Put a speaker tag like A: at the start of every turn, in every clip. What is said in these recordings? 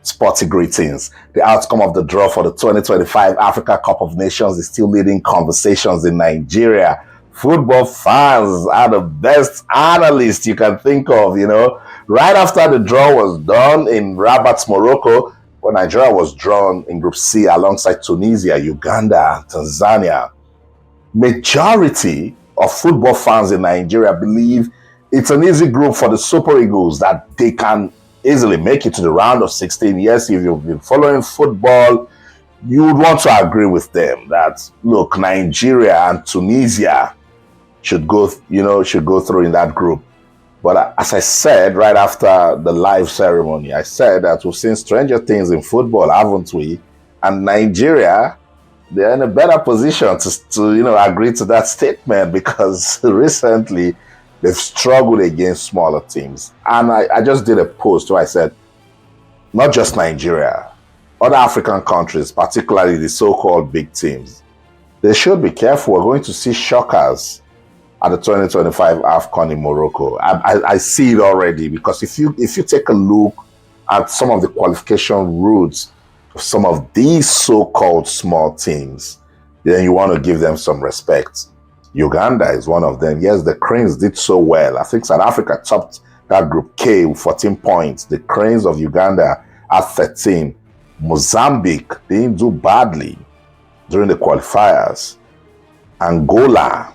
A: Sporty greetings. The outcome of the draw for the 2025 Africa Cup of Nations is still leading conversations in Nigeria. Football fans are the best analysts you can think of, Right after the draw was done in Rabat, Morocco, when Nigeria was drawn in Group C alongside Tunisia, Uganda, and Tanzania, majority of football fans in Nigeria believe it's an easy group for the Super Eagles, that they can easily make it to the round of 16. Yes, if you've been following football, you would want to agree with them that, look, Nigeria and Tunisia should go through in that group. But as I said right after the live ceremony, I said that we've seen stranger things in football, haven't we? And Nigeria, they're in a better position to agree to that statement, because recently they've struggled against smaller teams. And I just did a post where I said, not just Nigeria, other African countries, particularly the so-called big teams, they should be careful. We're going to see shockers at the 2025 Afcon in Morocco. I see it already, because if you take a look at some of the qualification routes of some of these so-called small teams, then you want to give them some respect. Uganda is one of them. Yes, the Cranes did so well. I think South Africa topped that Group K with 14 points. The Cranes of Uganda at 13. Mozambique didn't do badly during the qualifiers. Angola,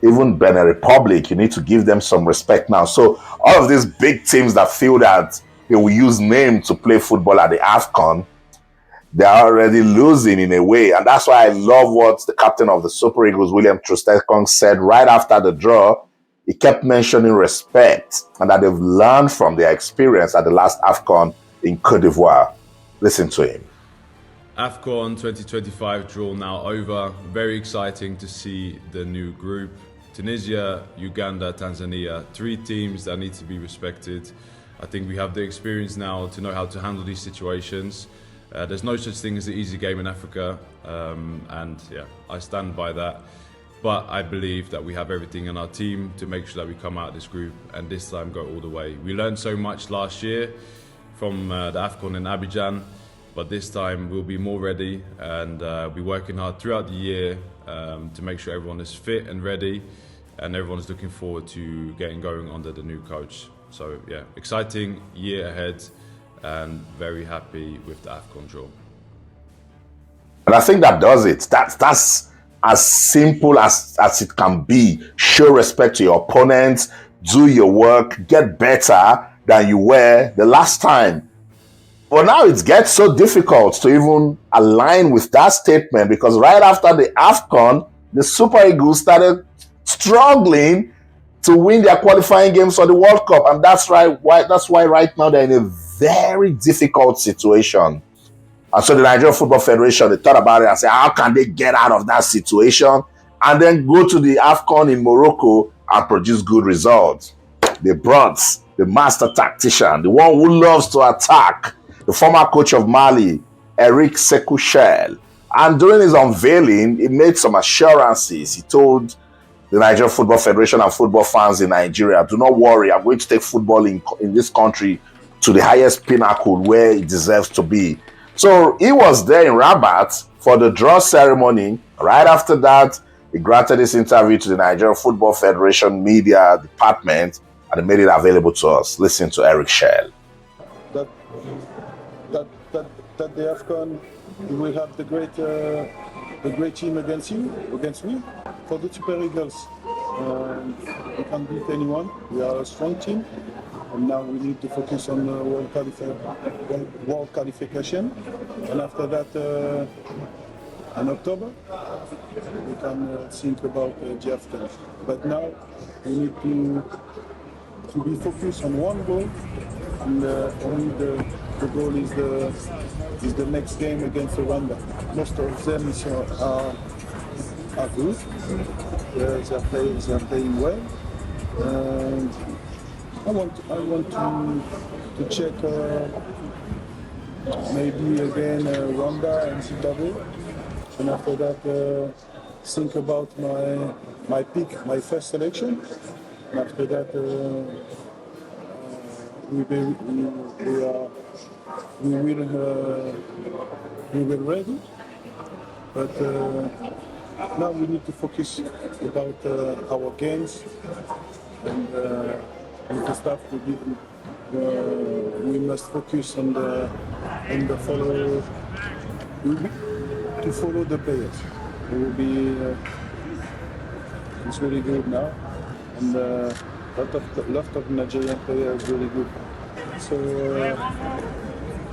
A: even Benin Republic, you need to give them some respect now. So all of these big teams that feel that they will use name to play football at the Afcon, they're already losing in a way. And that's why I love what the captain of the Super Eagles, William Troost-Ekong, said right after the draw. He kept mentioning respect and that they've learned from their experience at the last Afcon in Cote D'Ivoire. Listen to him.
B: Afcon 2025 draw now over. Very exciting to see the new group. Tunisia, Uganda, Tanzania, 3 teams that need to be respected. I think we have the experience now to know how to handle these situations. There's no such thing as an easy game in Africa, and yeah, I stand by that. But I believe that we have everything in our team to make sure that we come out of this group and this time go all the way. We learned so much last year from the Afcon in Abidjan, but this time we'll be more ready, and be working hard throughout the year to make sure everyone is fit and ready, and everyone's looking forward to getting going under the new coach. So yeah, exciting year ahead, and very happy with the Afcon draw.
A: And I think that does it. That's as simple as it can be. Show respect to your opponents, do your work, get better than you were the last time. But now it gets so difficult to even align with that statement, because right after the Afcon, the Super Eagles started struggling to win their qualifying games for the World Cup. And that's why right now they're in a very difficult situation. And so the Nigerian Football Federation, they thought about it and said, how can they get out of that situation and then go to the Afcon in Morocco and produce good results? They brought the master tactician, the one who loves to attack, the former coach of Mali, Eric Chelle. And during his unveiling, he made some assurances. He told the Nigerian Football Federation and football fans in Nigeria, do not worry, I'm going to take football in this country to the highest pinnacle where it deserves to be. So he was there in Rabat for the draw ceremony. Right after that, he granted this interview to the Nigerian Football Federation media department, and he made it available to us. Listen to Eric Chelle.
C: That the Afcon, we will have the great team against me. For the Super Eagles, we can't beat anyone. We are a strong team, and now we need to focus on world qualification. And after that, in October, we can think about the Afcon. But now we need to be focused on one goal, and only the goal is the next game against Rwanda. Most of them are good. They're playing well. And I want to check maybe again Rwanda and Zimbabwe, and after that think about my pick, my first selection. And after that we we will ready, but now we need to focus about our games and with the staff we must focus on the follow to follow the players. It will be it's really good now, and lot of Nigerian players really good. So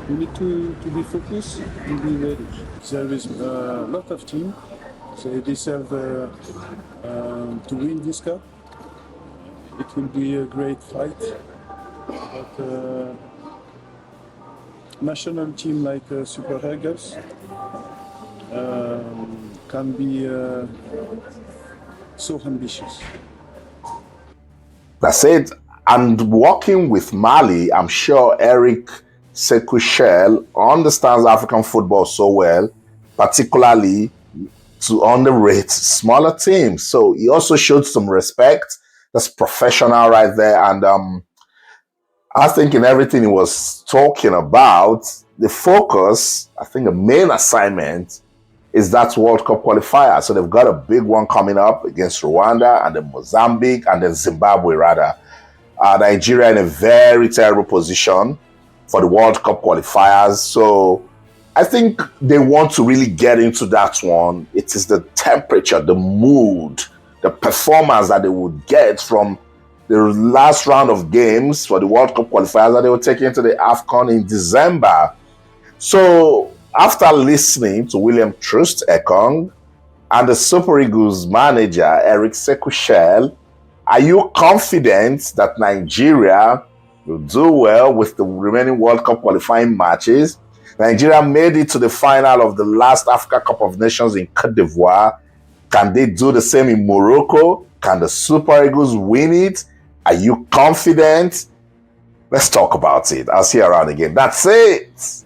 C: we need to be focused and be ready. There is a lot of teams. They deserve to win this cup. It will be a great fight. But national team like Super Eagles can be so ambitious.
A: That's it. And working with Mali, I'm sure Eric Chelle understands African football so well, particularly to underrate smaller teams. So he also showed some respect. That's professional right there. And I think in everything he was talking about, the focus, I think the main assignment is that World Cup qualifier. So they've got a big one coming up against Rwanda and then Mozambique and then Zimbabwe rather. Nigeria in a very terrible position for the World Cup qualifiers. So I think they want to really get into that one. It is the temperature, the mood, the performance that they would get from the last round of games for the World Cup qualifiers that they will take into the Afcon in December. So after listening to William Troost-Ekong and the Super Eagles manager, Eric Chelle, are you confident that Nigeria will do well with the remaining World Cup qualifying matches? Nigeria made it to the final of the last Africa Cup of Nations in Cote D'Ivoire. Can they do the same in Morocco? Can the Super Eagles win it? Are you confident? Let's talk about it. I'll see you around again. That's it.